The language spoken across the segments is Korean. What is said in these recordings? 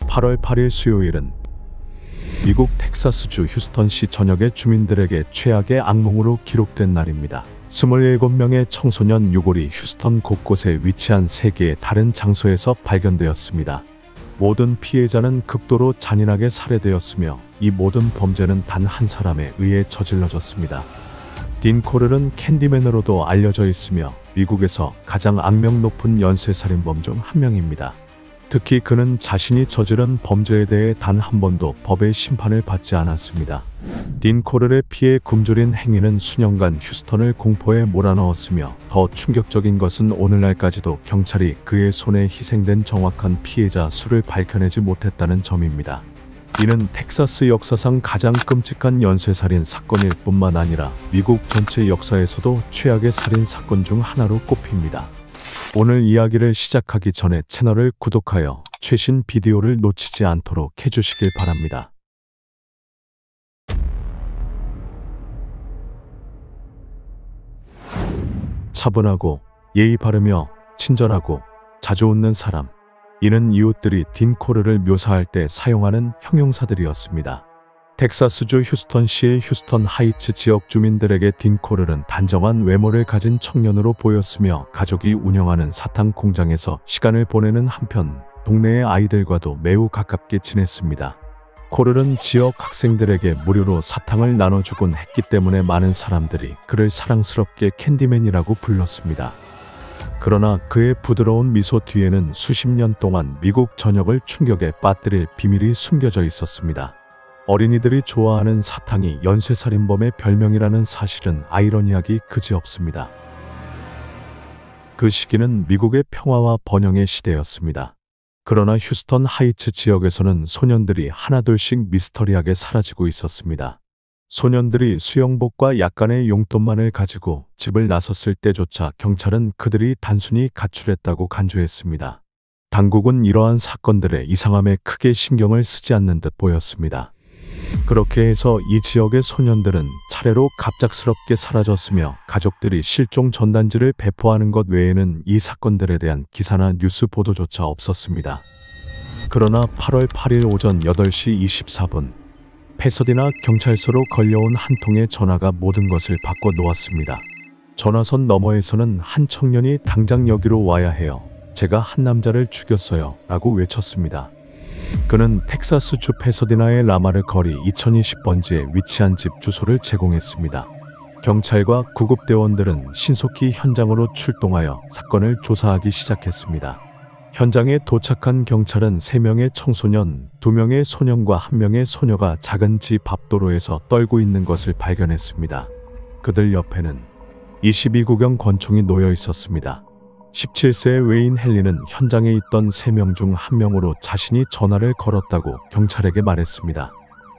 8월 8일 수요일은 미국 텍사스주 휴스턴시 전역의 주민들에게 최악의 악몽으로 기록된 날입니다. 27명의 청소년 유골이 휴스턴 곳곳에 위치한 3개의 다른 장소에서 발견되었습니다. 모든 피해자는 극도로 잔인하게 살해되었으며 이 모든 범죄는 단 한 사람에 의해 저질러졌습니다. 딘 코렐은 캔디맨으로도 알려져 있으며 미국에서 가장 악명 높은 연쇄살인범 중 한 명입니다. 특히 그는 자신이 저지른 범죄에 대해 단 한 번도 법의 심판을 받지 않았습니다. 딘 코렐의 피에 굶주린 행위는 수년간 휴스턴을 공포에 몰아넣었으며 더 충격적인 것은 오늘날까지도 경찰이 그의 손에 희생된 정확한 피해자 수를 밝혀내지 못했다는 점입니다. 이는 텍사스 역사상 가장 끔찍한 연쇄살인 사건일 뿐만 아니라 미국 전체 역사에서도 최악의 살인 사건 중 하나로 꼽힙니다. 오늘 이야기를 시작하기 전에 채널을 구독하여 최신 비디오를 놓치지 않도록 해주시길 바랍니다. 차분하고 예의 바르며 친절하고 자주 웃는 사람. 이는 이웃들이 딘 코렐을 묘사할 때 사용하는 형용사들이었습니다. 텍사스주 휴스턴시의 휴스턴 하이츠 지역 주민들에게 딘 코렐은 단정한 외모를 가진 청년으로 보였으며 가족이 운영하는 사탕 공장에서 시간을 보내는 한편 동네의 아이들과도 매우 가깝게 지냈습니다. 코렐은 지역 학생들에게 무료로 사탕을 나눠주곤 했기 때문에 많은 사람들이 그를 사랑스럽게 캔디맨이라고 불렀습니다. 그러나 그의 부드러운 미소 뒤에는 수십 년 동안 미국 전역을 충격에 빠뜨릴 비밀이 숨겨져 있었습니다. 어린이들이 좋아하는 사탕이 연쇄살인범의 별명이라는 사실은 아이러니하기 그지없습니다. 그 시기는 미국의 평화와 번영의 시대였습니다. 그러나 휴스턴 하이츠 지역에서는 소년들이 하나둘씩 미스터리하게 사라지고 있었습니다. 소년들이 수영복과 약간의 용돈만을 가지고 집을 나섰을 때조차 경찰은 그들이 단순히 가출했다고 간주했습니다. 당국은 이러한 사건들의 이상함에 크게 신경을 쓰지 않는 듯 보였습니다. 그렇게 해서 이 지역의 소년들은 차례로 갑작스럽게 사라졌으며 가족들이 실종 전단지를 배포하는 것 외에는 이 사건들에 대한 기사나 뉴스 보도조차 없었습니다. 그러나 8월 8일 오전 8시 24분 패서디나 경찰서로 걸려온 한 통의 전화가 모든 것을 바꿔 놓았습니다. 전화선 너머에서는 한 청년이 당장 여기로 와야 해요. 제가 한 남자를 죽였어요. 라고 외쳤습니다. 그는 텍사스주 패서디나의 라마르 거리 2020번지에 위치한 집 주소를 제공했습니다. 경찰과 구급대원들은 신속히 현장으로 출동하여 사건을 조사하기 시작했습니다. 현장에 도착한 경찰은 3명의 청소년, 2명의 소년과 1명의 소녀가 작은 집 앞도로에서 떨고 있는 것을 발견했습니다. 그들 옆에는 22구경 권총이 놓여 있었습니다. 17세의 웨인 헨리는 현장에 있던 3명 중 1명으로 자신이 전화를 걸었다고 경찰에게 말했습니다.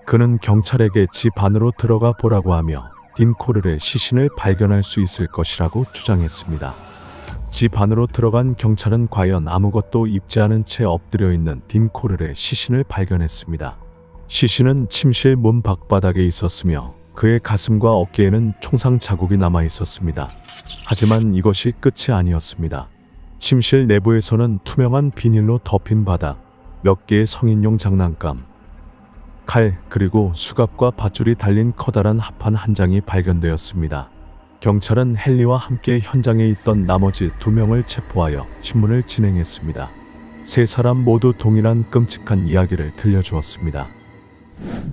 그는 경찰에게 집 안으로 들어가 보라고 하며 딘 코렐의 시신을 발견할 수 있을 것이라고 주장했습니다. 집 안으로 들어간 경찰은 과연 아무것도 입지 않은 채 엎드려 있는 딘 코렐의 시신을 발견했습니다. 시신은 침실 문 밖바닥에 있었으며 그의 가슴과 어깨에는 총상 자국이 남아 있었습니다. 하지만 이것이 끝이 아니었습니다. 침실 내부에서는 투명한 비닐로 덮인 바닥, 몇 개의 성인용 장난감, 칼, 그리고 수갑과 밧줄이 달린 커다란 합판 한 장이 발견되었습니다. 경찰은 헨리와 함께 현장에 있던 나머지 2명을 체포하여 신문을 진행했습니다. 3사람 모두 동일한 끔찍한 이야기를 들려주었습니다.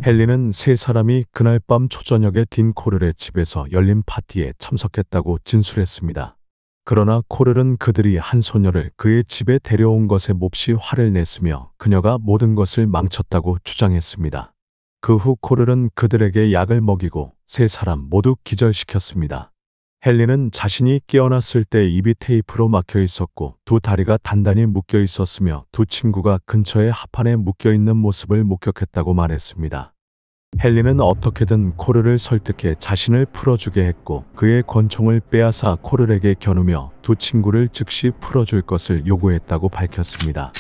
헨리는 3사람이 그날 밤 초저녁에 딘 코렐의 집에서 열린 파티에 참석했다고 진술했습니다. 그러나 코렐은 그들이 한 소녀를 그의 집에 데려온 것에 몹시 화를 냈으며 그녀가 모든 것을 망쳤다고 주장했습니다. 그 후 코렐은 그들에게 약을 먹이고 3사람 모두 기절시켰습니다. 헨리는 자신이 깨어났을 때 입이 테이프로 막혀 있었고 2 다리가 단단히 묶여 있었으며 2 친구가 근처의 합판에 묶여 있는 모습을 목격했다고 말했습니다. 헨리는 어떻게든 코렐을 설득해 자신을 풀어주게 했고 그의 권총을 빼앗아 코렐에게 겨누며 2 친구를 즉시 풀어줄 것을 요구했다고 밝혔습니다.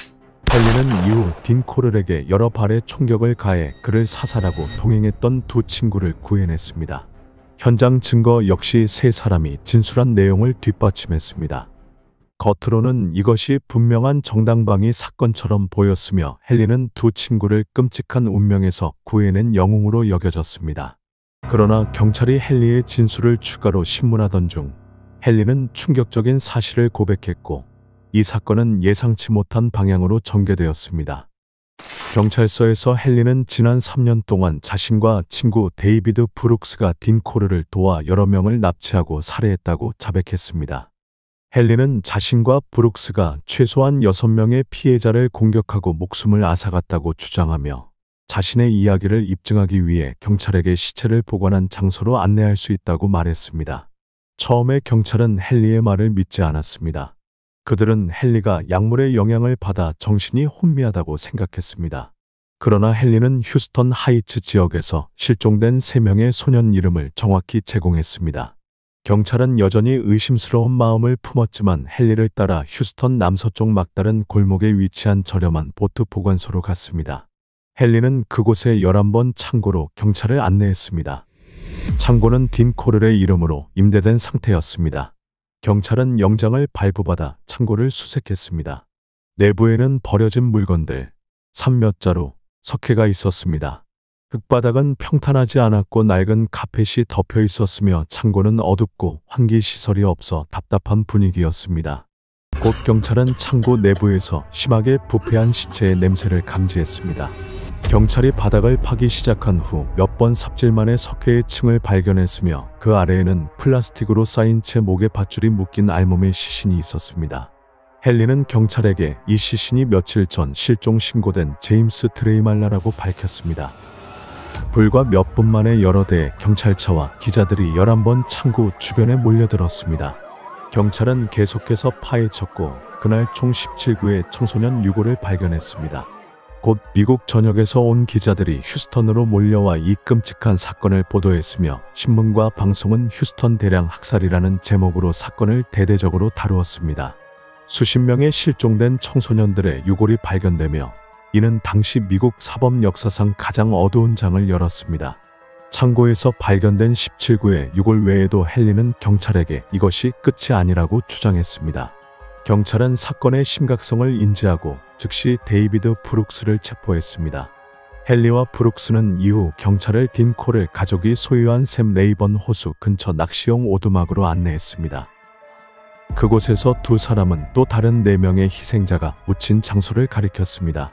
헨리는 이후 딘 코렐에게 여러 발의 총격을 가해 그를 사살하고 동행했던 2 친구를 구해냈습니다. 현장 증거 역시 3사람이 진술한 내용을 뒷받침했습니다. 겉으로는 이것이 분명한 정당방위 사건처럼 보였으며 헨리는 두 친구를 끔찍한 운명에서 구해낸 영웅으로 여겨졌습니다. 그러나 경찰이 헨리의 진술을 추가로 신문하던 중 헨리는 충격적인 사실을 고백했고 이 사건은 예상치 못한 방향으로 전개되었습니다. 경찰서에서 헨리는 지난 3년 동안 자신과 친구 데이비드 브룩스가 딘 코르를 도와 여러 명을 납치하고 살해했다고 자백했습니다. 헨리는 자신과 브룩스가 최소한 6명의 피해자를 공격하고 목숨을 앗아갔다고 주장하며 자신의 이야기를 입증하기 위해 경찰에게 시체를 보관한 장소로 안내할 수 있다고 말했습니다. 처음에 경찰은 헨리의 말을 믿지 않았습니다. 그들은 헨리가 약물의 영향을 받아 정신이 혼미하다고 생각했습니다. 그러나 헨리는 휴스턴 하이츠 지역에서 실종된 3명의 소년 이름을 정확히 제공했습니다. 경찰은 여전히 의심스러운 마음을 품었지만 헨리를 따라 휴스턴 남서쪽 막다른 골목에 위치한 저렴한 보트 보관소로 갔습니다. 헨리는 그곳에 11번 창고로 경찰을 안내했습니다. 창고는 딘 코르의 이름으로 임대된 상태였습니다. 경찰은 영장을 발부받아 창고를 수색했습니다. 내부에는 버려진 물건들, 산 몇 자루, 석회가 있었습니다. 흙바닥은 평탄하지 않았고 낡은 카펫이 덮여 있었으며 창고는 어둡고 환기시설이 없어 답답한 분위기였습니다. 곧 경찰은 창고 내부에서 심하게 부패한 시체의 냄새를 감지했습니다. 경찰이 바닥을 파기 시작한 후 몇 번 삽질만의 석회의 층을 발견했으며 그 아래에는 플라스틱으로 쌓인 채 목에 밧줄이 묶인 알몸의 시신이 있었습니다. 헨리는 경찰에게 이 시신이 며칠 전 실종 신고된 제임스 드레이말라라고 밝혔습니다. 불과 몇 분 만에 여러 대의 경찰차와 기자들이 11번 창고 주변에 몰려들었습니다. 경찰은 계속해서 파헤쳤고 그날 총 17구의 청소년 유골을 발견했습니다. 곧 미국 전역에서 온 기자들이 휴스턴으로 몰려와 이 끔찍한 사건을 보도했으며 신문과 방송은 휴스턴 대량 학살이라는 제목으로 사건을 대대적으로 다루었습니다. 수십 명의 실종된 청소년들의 유골이 발견되며 이는 당시 미국 사법 역사상 가장 어두운 장을 열었습니다. 창고에서 발견된 17구의 유골 외에도 헨리는 경찰에게 이것이 끝이 아니라고 주장했습니다. 경찰은 사건의 심각성을 인지하고 즉시 데이비드 브룩스를 체포했습니다. 헨리와 브룩스는 이후 경찰을 딘 코르 가족이 소유한 샘 레이번 호수 근처 낚시용 오두막으로 안내했습니다. 그곳에서 두 사람은 또 다른 4명의 희생자가 묻힌 장소를 가리켰습니다.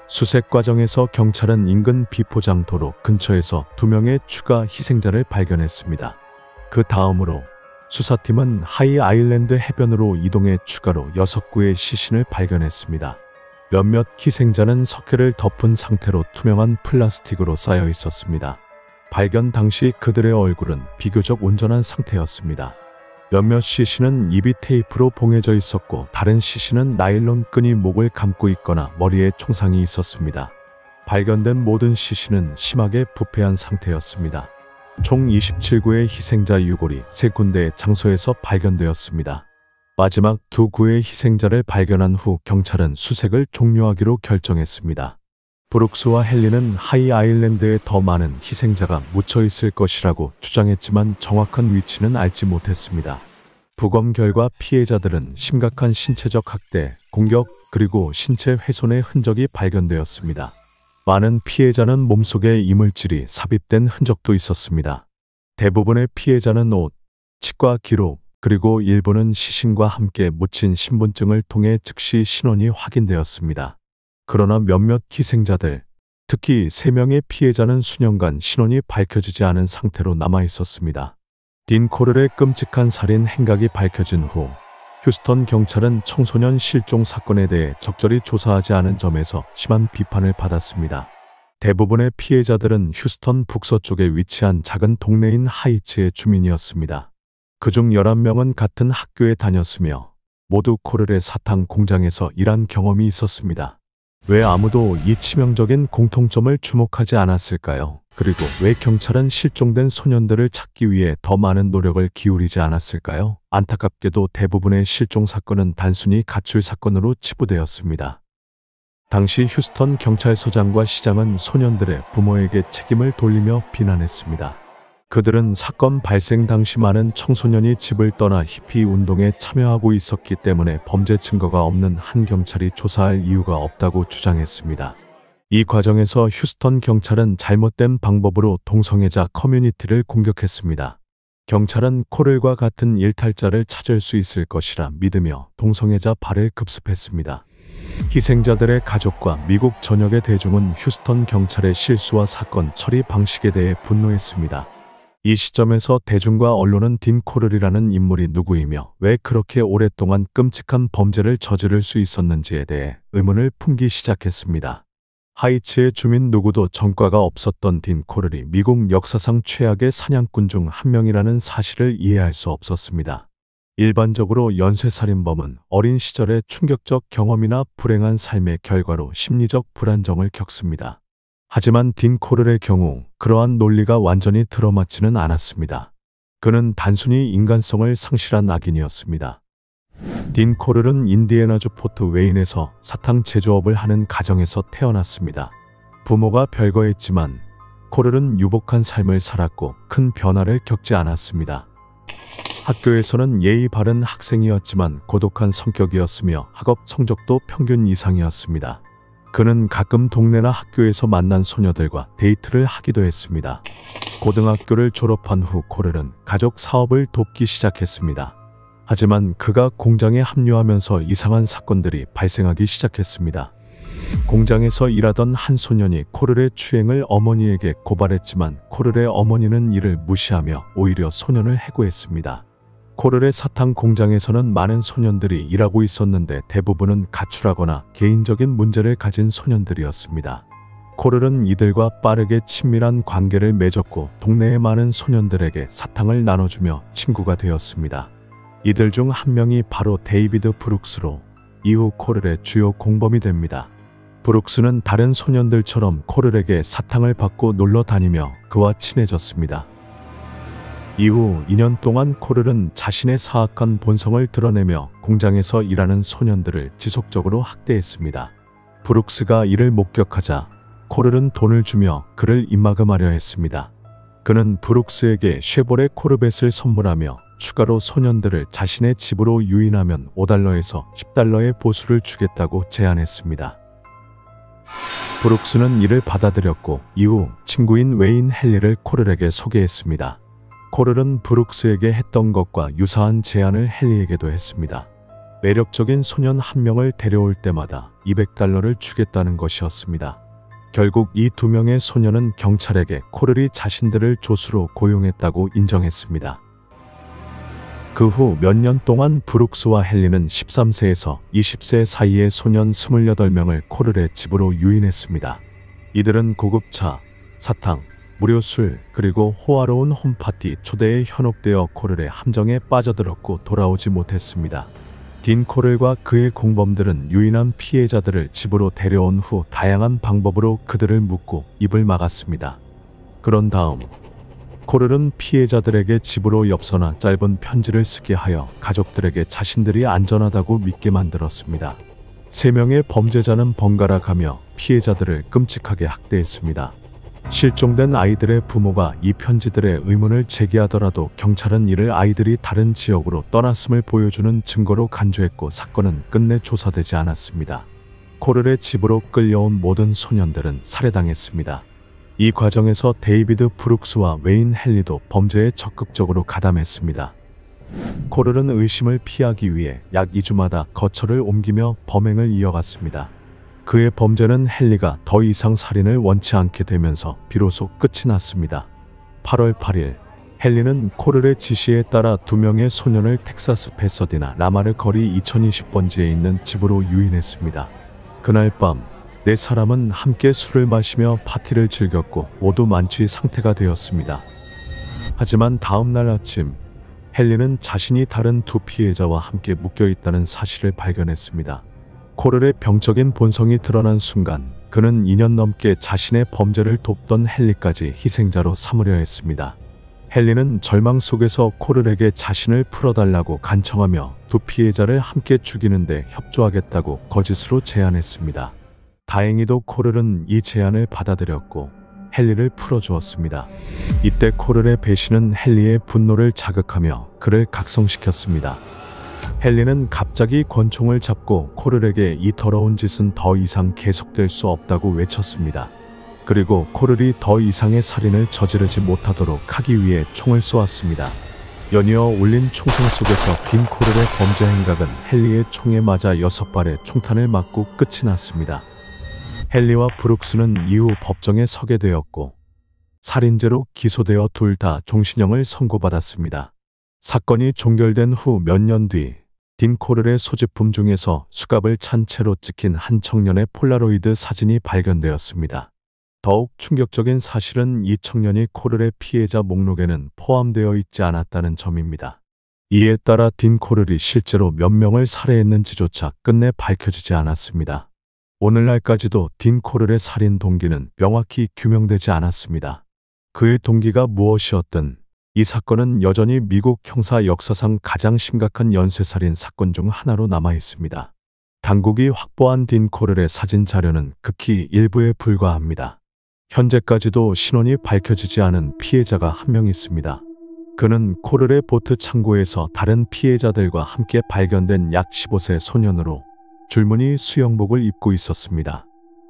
수색 과정에서 경찰은 인근 비포장 도로 근처에서 2명의 추가 희생자를 발견했습니다. 그 다음으로 수사팀은 하이 아일랜드 해변으로 이동해 추가로 6구의 시신을 발견했습니다. 몇몇 희생자는 석회를 덮은 상태로 투명한 플라스틱으로 쌓여 있었습니다. 발견 당시 그들의 얼굴은 비교적 온전한 상태였습니다. 몇몇 시신은 입이 테이프로 봉해져 있었고 다른 시신은 나일론 끈이 목을 감고 있거나 머리에 총상이 있었습니다. 발견된 모든 시신은 심하게 부패한 상태였습니다. 총 27구의 희생자 유골이 3군데의 장소에서 발견되었습니다. 마지막 2구의 희생자를 발견한 후 경찰은 수색을 종료하기로 결정했습니다. 브룩스와 헨리는 하이 아일랜드에 더 많은 희생자가 묻혀 있을 것이라고 주장했지만 정확한 위치는 알지 못했습니다. 부검 결과 피해자들은 심각한 신체적 학대, 공격, 그리고 신체 훼손의 흔적이 발견되었습니다. 많은 피해자는 몸속에 이물질이 삽입된 흔적도 있었습니다. 대부분의 피해자는 옷, 치과 기록, 그리고 일부는 시신과 함께 묻힌 신분증을 통해 즉시 신원이 확인되었습니다. 그러나 몇몇 희생자들, 특히 3명의 피해자는 수년간 신원이 밝혀지지 않은 상태로 남아 있었습니다. 딘 코르의 끔찍한 살인 행각이 밝혀진 후 휴스턴 경찰은 청소년 실종 사건에 대해 적절히 조사하지 않은 점에서 심한 비판을 받았습니다. 대부분의 피해자들은 휴스턴 북서쪽에 위치한 작은 동네인 하이츠의 주민이었습니다. 그중 11명은 같은 학교에 다녔으며 모두 코르의 사탕 공장에서 일한 경험이 있었습니다. 왜 아무도 이 치명적인 공통점을 주목하지 않았을까요? 그리고 왜 경찰은 실종된 소년들을 찾기 위해 더 많은 노력을 기울이지 않았을까요? 안타깝게도 대부분의 실종 사건은 단순히 가출 사건으로 치부되었습니다. 당시 휴스턴 경찰서장과 시장은 소년들의 부모에게 책임을 돌리며 비난했습니다. 그들은 사건 발생 당시 많은 청소년이 집을 떠나 히피 운동에 참여하고 있었기 때문에 범죄 증거가 없는 한 경찰이 조사할 이유가 없다고 주장했습니다. 이 과정에서 휴스턴 경찰은 잘못된 방법으로 동성애자 커뮤니티를 공격했습니다. 경찰은 코렐과 같은 일탈자를 찾을 수 있을 것이라 믿으며 동성애자 발을 급습했습니다. 희생자들의 가족과 미국 전역의 대중은 휴스턴 경찰의 실수와 사건 처리 방식에 대해 분노했습니다. 이 시점에서 대중과 언론은 딘 코렐이라는 인물이 누구이며 왜 그렇게 오랫동안 끔찍한 범죄를 저지를 수 있었는지에 대해 의문을 품기 시작했습니다. 하이츠의 주민 누구도 전과가 없었던 딘 코렐이 미국 역사상 최악의 사냥꾼 중 한 명이라는 사실을 이해할 수 없었습니다. 일반적으로 연쇄살인범은 어린 시절의 충격적 경험이나 불행한 삶의 결과로 심리적 불안정을 겪습니다. 하지만 딘 코렐의 경우 그러한 논리가 완전히 들어맞지는 않았습니다. 그는 단순히 인간성을 상실한 악인이었습니다. 딘 코렐은 인디애나주 포트 웨인에서 사탕 제조업을 하는 가정에서 태어났습니다. 부모가 별거했지만 코렐은 유복한 삶을 살았고 큰 변화를 겪지 않았습니다. 학교에서는 예의 바른 학생이었지만 고독한 성격이었으며 학업 성적도 평균 이상이었습니다. 그는 가끔 동네나 학교에서 만난 소녀들과 데이트를 하기도 했습니다. 고등학교를 졸업한 후 코렐은 가족 사업을 돕기 시작했습니다. 하지만 그가 공장에 합류하면서 이상한 사건들이 발생하기 시작했습니다. 공장에서 일하던 한 소년이 코렐의 추행을 어머니에게 고발했지만 코렐의 어머니는 이를 무시하며 오히려 소년을 해고했습니다. 코렐의 사탕 공장에서는 많은 소년들이 일하고 있었는데 대부분은 가출하거나 개인적인 문제를 가진 소년들이었습니다. 코렐은 이들과 빠르게 친밀한 관계를 맺었고 동네의 많은 소년들에게 사탕을 나눠주며 친구가 되었습니다. 이들 중 한 명이 바로 데이비드 브룩스로 이후 코렐의 주요 공범이 됩니다. 브룩스는 다른 소년들처럼 코렐에게 사탕을 받고 놀러 다니며 그와 친해졌습니다. 이후 2년 동안 코렐은 자신의 사악한 본성을 드러내며 공장에서 일하는 소년들을 지속적으로 학대했습니다. 브룩스가 이를 목격하자 코렐은 돈을 주며 그를 입막음하려 했습니다. 그는 브룩스에게 쉐보레 코르벳을 선물하며 추가로 소년들을 자신의 집으로 유인하면 $5에서 $10의 보수를 주겠다고 제안했습니다. 브룩스는 이를 받아들였고 이후 친구인 웨인 헨리를 코렐에게 소개했습니다. 코렐은 브룩스에게 했던 것과 유사한 제안을 헨리에게도 했습니다. 매력적인 소년 한 명을 데려올 때마다 $200를 주겠다는 것이었습니다. 결국 이 두 명의 소년은 경찰에게 코렐이 자신들을 조수로 고용했다고 인정했습니다. 그 후 몇 년 동안 브룩스와 헨리는 13세에서 20세 사이의 소년 28명을 코렐의 집으로 유인했습니다. 이들은 고급차, 사탕, 무료 술, 그리고 호화로운 홈파티 초대에 현혹되어 코렐의 함정에 빠져들었고 돌아오지 못했습니다. 딘 코렐과 그의 공범들은 유인한 피해자들을 집으로 데려온 후 다양한 방법으로 그들을 묶고 입을 막았습니다. 그런 다음 코렐은 피해자들에게 집으로 엽서나 짧은 편지를 쓰게 하여 가족들에게 자신들이 안전하다고 믿게 만들었습니다. 3명의 범죄자는 번갈아 가며 피해자들을 끔찍하게 학대했습니다. 실종된 아이들의 부모가 이 편지들의 의문을 제기하더라도 경찰은 이를 아이들이 다른 지역으로 떠났음을 보여주는 증거로 간주했고 사건은 끝내 조사되지 않았습니다. 코렐의 집으로 끌려온 모든 소년들은 살해당했습니다. 이 과정에서 데이비드 브룩스와 웨인 헨리도 범죄에 적극적으로 가담했습니다. 코렐은 의심을 피하기 위해 약 2주마다 거처를 옮기며 범행을 이어갔습니다. 그의 범죄는 헨리가 더 이상 살인을 원치 않게 되면서 비로소 끝이 났습니다. 8월 8일 헨리는 코렐의 지시에 따라 2명의 소년을 텍사스 패서디나 라마르 거리 2020번지에 있는 집으로 유인했습니다. 그날 밤 4사람은 함께 술을 마시며 파티를 즐겼고 모두 만취 상태가 되었습니다. 하지만 다음 날 아침 헨리는 자신이 다른 2 피해자와 함께 묶여 있다는 사실을 발견했습니다. 코렐의 병적인 본성이 드러난 순간 그는 2년 넘게 자신의 범죄를 돕던 헨리까지 희생자로 삼으려 했습니다. 헨리는 절망 속에서 코렐에게 자신을 풀어달라고 간청하며 2 피해자를 함께 죽이는데 협조하겠다고 거짓으로 제안했습니다. 다행히도 코렐은 이 제안을 받아들였고 헨리를 풀어주었습니다. 이때 코를의 배신은 헨리의 분노를 자극하며 그를 각성시켰습니다. 헨리는 갑자기 권총을 잡고 코를에게 이 더러운 짓은 더 이상 계속될 수 없다고 외쳤습니다. 그리고 코를이 더 이상의 살인을 저지르지 못하도록 하기 위해 총을 쏘았습니다. 연이어 울린 총성 속에서 딘 코를의 범죄 행각은 헨리의 총에 맞아 6발의 총탄을 맞고 끝이 났습니다. 헨리와 브룩스는 이후 법정에 서게 되었고 살인죄로 기소되어 둘 다 종신형을 선고받았습니다. 사건이 종결된 후 몇 년 뒤 딘 코를의 소지품 중에서 수갑을 찬 채로 찍힌 한 청년의 폴라로이드 사진이 발견되었습니다. 더욱 충격적인 사실은 이 청년이 코를의 피해자 목록에는 포함되어 있지 않았다는 점입니다. 이에 따라 딘 코를이 실제로 몇 명을 살해했는지조차 끝내 밝혀지지 않았습니다. 오늘날까지도 딘 코를의 살인 동기는 명확히 규명되지 않았습니다. 그의 동기가 무엇이었든 이 사건은 여전히 미국 형사 역사상 가장 심각한 연쇄살인 사건 중 하나로 남아 있습니다. 당국이 확보한 딘 코를의 사진 자료는 극히 일부에 불과합니다. 현재까지도 신원이 밝혀지지 않은 피해자가 한 명 있습니다. 그는 코를의 보트 창고에서 다른 피해자들과 함께 발견된 약 15세 소년으로 줄무늬 수영복을 입고 있었습니다.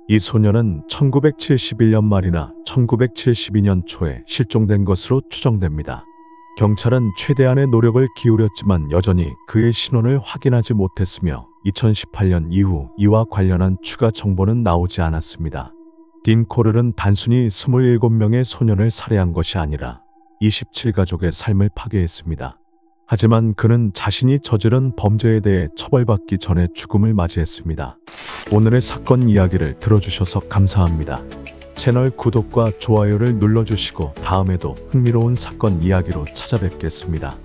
이 소년은 1971년 말이나 1972년 초에 실종된 것으로 추정됩니다. 경찰은 최대한의 노력을 기울였지만 여전히 그의 신원을 확인하지 못했으며 2018년 이후 이와 관련한 추가 정보는 나오지 않았습니다. 딘 코를은 단순히 27명의 소년을 살해한 것이 아니라 27가족의 삶을 파괴했습니다. 하지만 그는 자신이 저지른 범죄에 대해 처벌받기 전에 죽음을 맞이했습니다. 오늘의 사건 이야기를 들어주셔서 감사합니다. 채널 구독과 좋아요를 눌러주시고 다음에도 흥미로운 사건 이야기로 찾아뵙겠습니다.